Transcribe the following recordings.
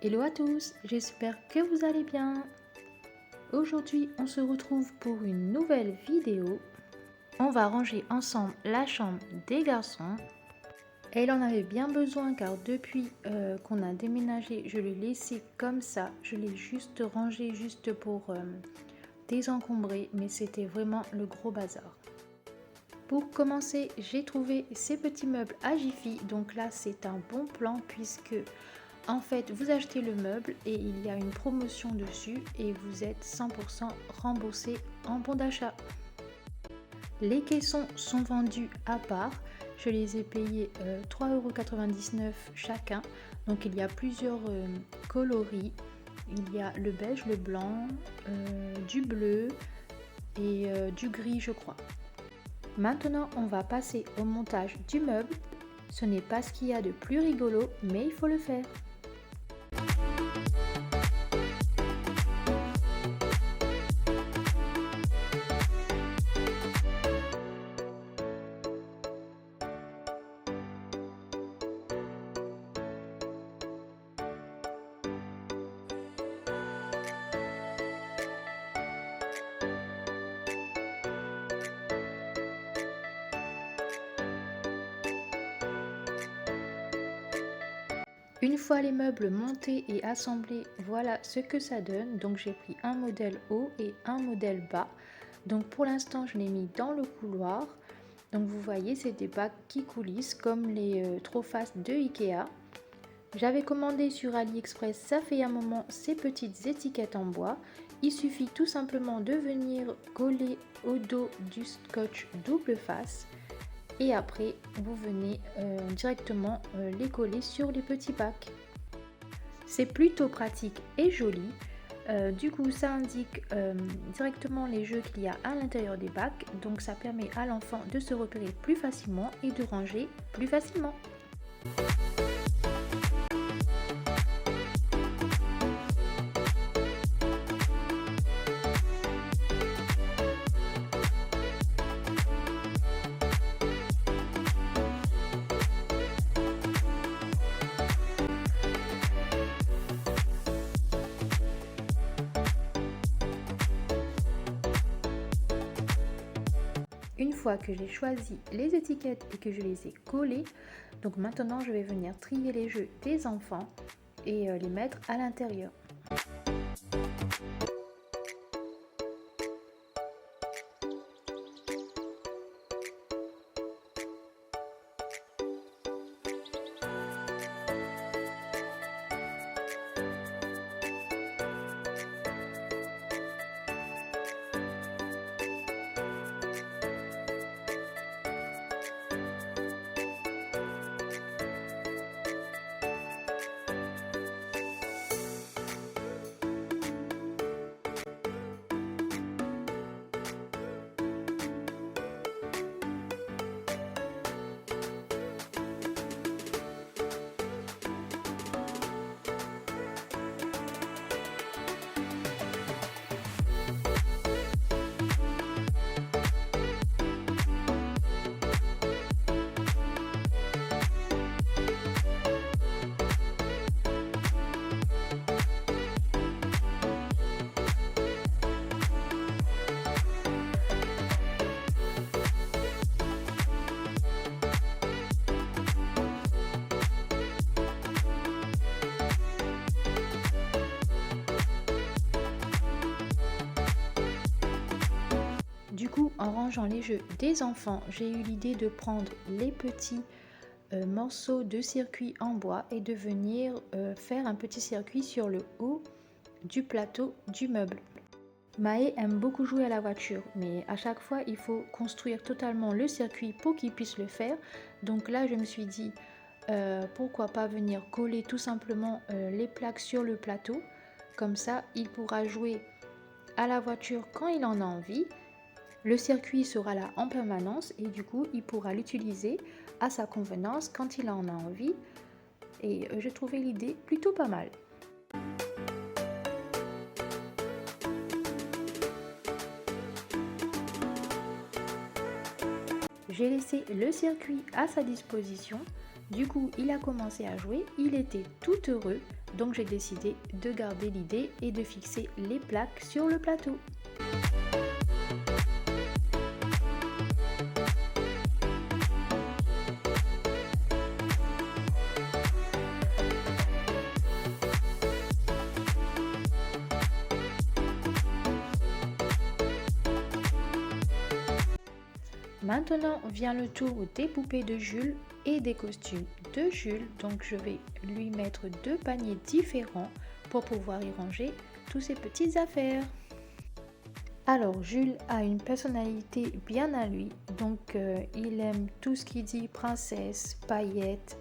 Hello à tous, j'espère que vous allez bien. Aujourd'hui, on se retrouve pour une nouvelle vidéo. On va ranger ensemble la chambre des garçons. Elle en avait bien besoin car depuis qu'on a déménagé, je l'ai laissé comme ça. Je l'ai juste rangé juste pour désencombrer, mais c'était vraiment le gros bazar. Pour commencer, j'ai trouvé ces petits meubles à Jiffy. Donc là, c'est un bon plan puisque en fait, vous achetez le meuble et il y a une promotion dessus et vous êtes 100% remboursé en bon d'achat. Les caissons sont vendus à part. Je les ai payés 3,99 € chacun. Donc il y a plusieurs coloris. Il y a le beige, le blanc, du bleu et du gris je crois. Maintenant, on va passer au montage du meuble. Ce n'est pas ce qu'il y a de plus rigolo, mais il faut le faire. Une fois les meubles montés et assemblés, voilà ce que ça donne. Donc j'ai pris un modèle haut et un modèle bas. Donc pour l'instant je l'ai mis dans le couloir. Donc vous voyez, c'est des bacs qui coulissent comme les Trofast de Ikea. J'avais commandé sur AliExpress, ça fait un moment, ces petites étiquettes en bois. Il suffit tout simplement de venir coller au dos du scotch double face. Et après, vous venez directement les coller sur les petits bacs. C'est plutôt pratique et joli. Du coup, ça indique directement les jeux qu'il y a à l'intérieur des bacs. Donc, ça permet à l'enfant de se repérer plus facilement et de ranger plus facilement. Une fois que j'ai choisi les étiquettes et que je les ai collées, donc maintenant je vais venir trier les jeux des enfants et les mettre à l'intérieur. Du coup, en rangeant les jeux des enfants, j'ai eu l'idée de prendre les petits morceaux de circuit en bois et de venir faire un petit circuit sur le haut du plateau du meuble. Maë aime beaucoup jouer à la voiture, mais à chaque fois, il faut construire totalement le circuit pour qu'il puisse le faire. Donc là, je me suis dit, pourquoi pas venir coller tout simplement les plaques sur le plateau. Comme ça, il pourra jouer à la voiture quand il en a envie. Le circuit sera là en permanence et du coup, il pourra l'utiliser à sa convenance quand il en a envie. Et j'ai trouvé l'idée plutôt pas mal. J'ai laissé le circuit à sa disposition. Du coup, il a commencé à jouer. Il était tout heureux. Donc j'ai décidé de garder l'idée et de fixer les plaques sur le plateau. Maintenant vient le tour des poupées de Jules et des costumes de Jules. Donc je vais lui mettre 2 paniers différents pour pouvoir y ranger toutes ses petites affaires. Alors Jules a une personnalité bien à lui, donc il aime tout ce qui dit princesse, paillettes.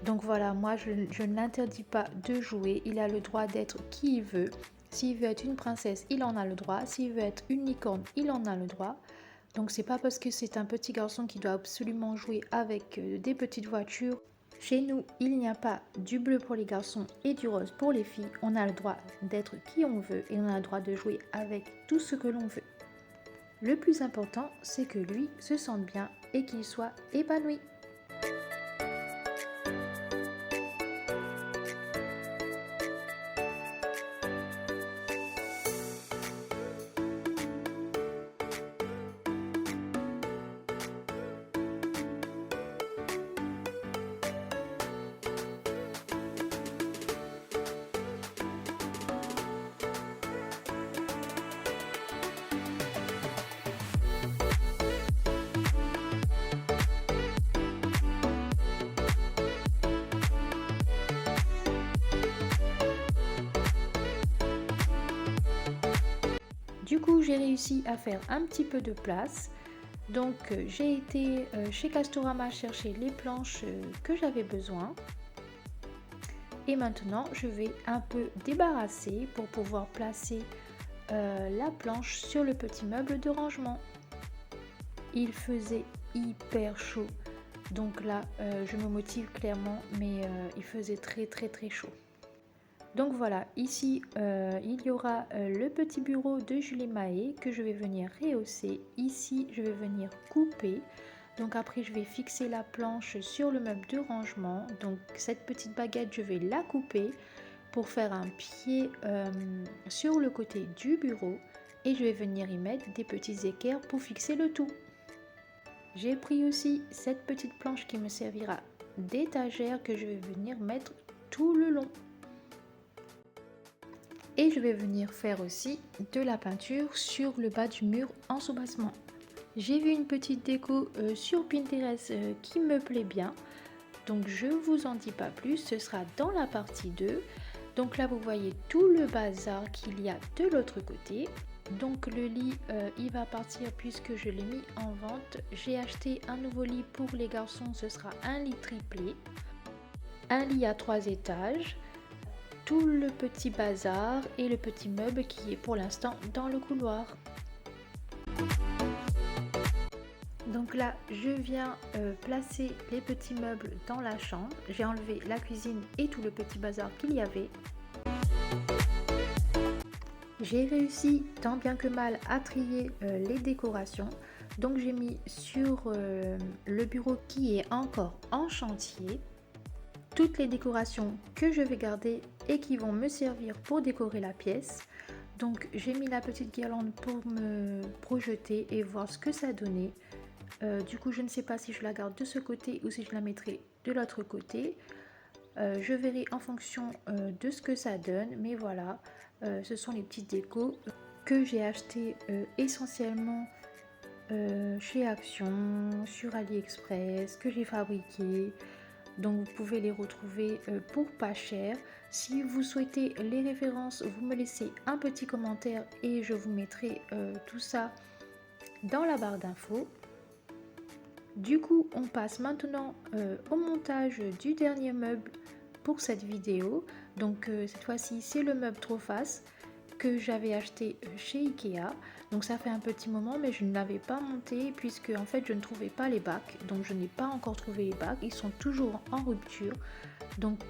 Donc voilà, moi je ne l'interdis pas de jouer, il a le droit d'être qui il veut. S'il veut être une princesse, il en a le droit. S'il veut être une licorne, il en a le droit. Donc c'est pas parce que c'est un petit garçon qui doit absolument jouer avec des petites voitures. Chez nous, il n'y a pas du bleu pour les garçons et du rose pour les filles. On a le droit d'être qui on veut et on a le droit de jouer avec tout ce que l'on veut. Le plus important, c'est que lui se sente bien et qu'il soit épanoui. Du coup, j'ai réussi à faire un petit peu de place. Donc, j'ai été chez Castorama chercher les planches que j'avais besoin. Et maintenant, je vais un peu débarrasser pour pouvoir placer la planche sur le petit meuble de rangement. Il faisait hyper chaud. Donc là, je me motive clairement, mais il faisait très chaud. Donc voilà, ici il y aura le petit bureau de Jules et Maë que je vais venir rehausser. Ici je vais venir couper. Donc après je vais fixer la planche sur le meuble de rangement. Donc cette petite baguette je vais la couper pour faire un pied sur le côté du bureau. Et je vais venir y mettre des petits équerres pour fixer le tout. J'ai pris aussi cette petite planche qui me servira d'étagère que je vais venir mettre tout le long. Et je vais venir faire aussi de la peinture sur le bas du mur en soubassement. J'ai vu une petite déco sur Pinterest qui me plaît bien. Donc je vous en dis pas plus, ce sera dans la partie 2. Donc là vous voyez tout le bazar qu'il y a de l'autre côté. Donc le lit il va partir puisque je l'ai mis en vente. J'ai acheté un nouveau lit pour les garçons, ce sera un lit triplé. Un lit à 3 étages. Tout le petit bazar et le petit meuble qui est pour l'instant dans le couloir. Donc là je viens placer les petits meubles dans la chambre. J'ai enlevé la cuisine et tout le petit bazar qu'il y avait. J'ai réussi tant bien que mal à trier les décorations. Donc j'ai mis sur le bureau qui est encore en chantier toutes les décorations que je vais garder et qui vont me servir pour décorer la pièce. Donc j'ai mis la petite guirlande pour me projeter et voir ce que ça donnait. Du coup je ne sais pas si je la garde de ce côté ou si je la mettrai de l'autre côté. Je verrai en fonction de ce que ça donne, mais voilà, ce sont les petites décos que j'ai achetées essentiellement chez Action, sur AliExpress, que j'ai fabriquées. Donc vous pouvez les retrouver pour pas cher. Si vous souhaitez les références, vous me laissez un petit commentaire et je vous mettrai tout ça dans la barre d'infos. Du coup, on passe maintenant au montage du dernier meuble pour cette vidéo. Donc cette fois-ci, c'est le meuble Trophas que j'avais acheté chez Ikea. Donc ça fait un petit moment, mais je ne l'avais pas monté puisque en fait je ne trouvais pas les bacs. Donc je n'ai pas encore trouvé les bacs, ils sont toujours en rupture. Donc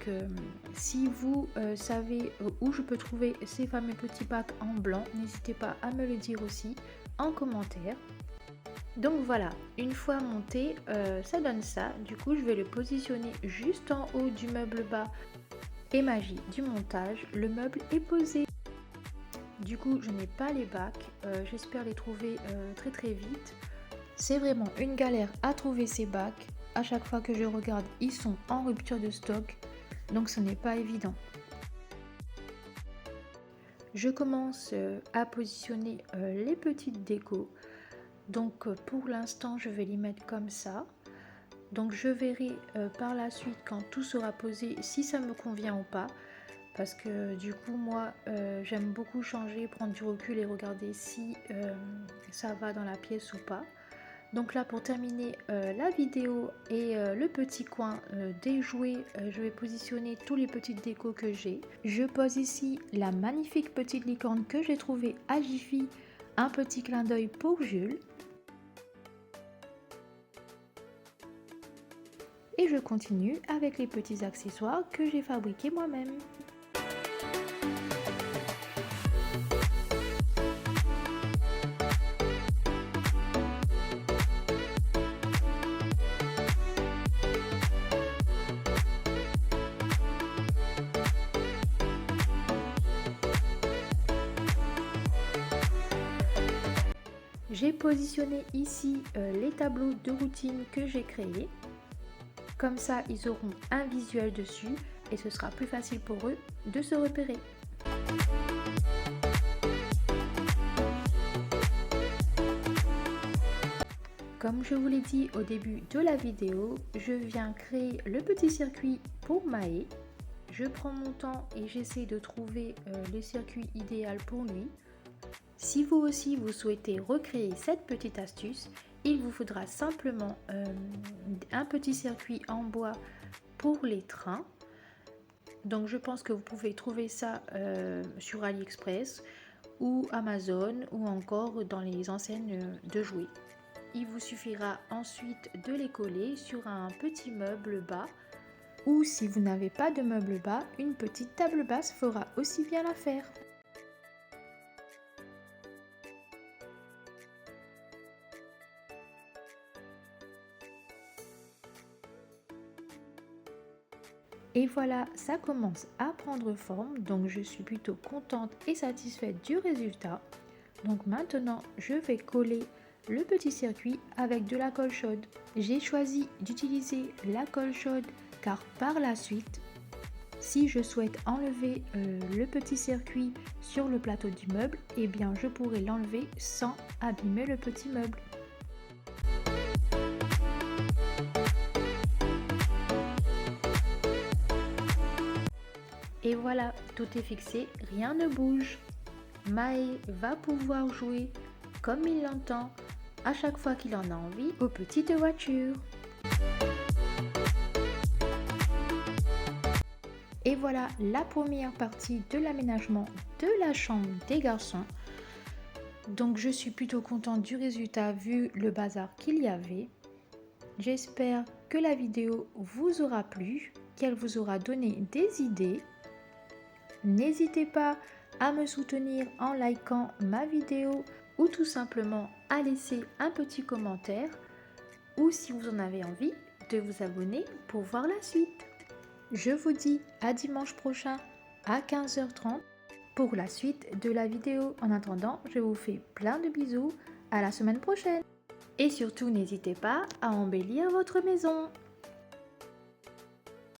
si vous savez où je peux trouver ces fameux petits bacs en blanc, n'hésitez pas à me le dire aussi en commentaire. Donc voilà, une fois monté, ça donne ça. Du coup je vais le positionner juste en haut du meuble bas Et magie du montage, le meuble est posé. Du coup, je n'ai pas les bacs, j'espère les trouver très vite. C'est vraiment une galère à trouver ces bacs. À chaque fois que je regarde, ils sont en rupture de stock, donc ce n'est pas évident. Je commence à positionner les petites décos. Donc pour l'instant, je vais les mettre comme ça. Donc je verrai par la suite quand tout sera posé si ça me convient ou pas. Parce que du coup moi j'aime beaucoup changer, prendre du recul et regarder si ça va dans la pièce ou pas. Donc là pour terminer la vidéo et le petit coin des jouets, je vais positionner tous les petites décos que j'ai. Je pose ici la magnifique petite licorne que j'ai trouvée à Jiffy, un petit clin d'œil pour Jules. Et je continue avec les petits accessoires que j'ai fabriqués moi-même. J'ai positionné ici les tableaux de routine que j'ai créés. Comme ça, ils auront un visuel dessus et ce sera plus facile pour eux de se repérer. Comme je vous l'ai dit au début de la vidéo, je viens créer le petit circuit pour Maë. Je prends mon temps et j'essaie de trouver le circuit idéal pour lui. Si vous aussi vous souhaitez recréer cette petite astuce, il vous faudra simplement un petit circuit en bois pour les trains. Donc je pense que vous pouvez trouver ça sur AliExpress ou Amazon ou encore dans les enseignes de jouets. Il vous suffira ensuite de les coller sur un petit meuble bas ou si vous n'avez pas de meuble bas, une petite table basse fera aussi bien l'affaire. Et voilà, ça commence à prendre forme, donc je suis plutôt contente et satisfaite du résultat. Donc maintenant, je vais coller le petit circuit avec de la colle chaude. J'ai choisi d'utiliser la colle chaude car par la suite, si je souhaite enlever le petit circuit sur le plateau du meuble, eh bien je pourrai l'enlever sans abîmer le petit meuble. Et voilà, tout est fixé, rien ne bouge. Maë va pouvoir jouer comme il l'entend à chaque fois qu'il en a envie aux petites voitures. Et voilà la première partie de l'aménagement de la chambre des garçons. Donc je suis plutôt contente du résultat vu le bazar qu'il y avait. J'espère que la vidéo vous aura plu, qu'elle vous aura donné des idées. N'hésitez pas à me soutenir en likant ma vidéo ou tout simplement à laisser un petit commentaire ou si vous en avez envie de vous abonner pour voir la suite. Je vous dis à dimanche prochain à 15h30 pour la suite de la vidéo. En attendant, je vous fais plein de bisous, à la semaine prochaine. Et surtout, n'hésitez pas à embellir votre maison.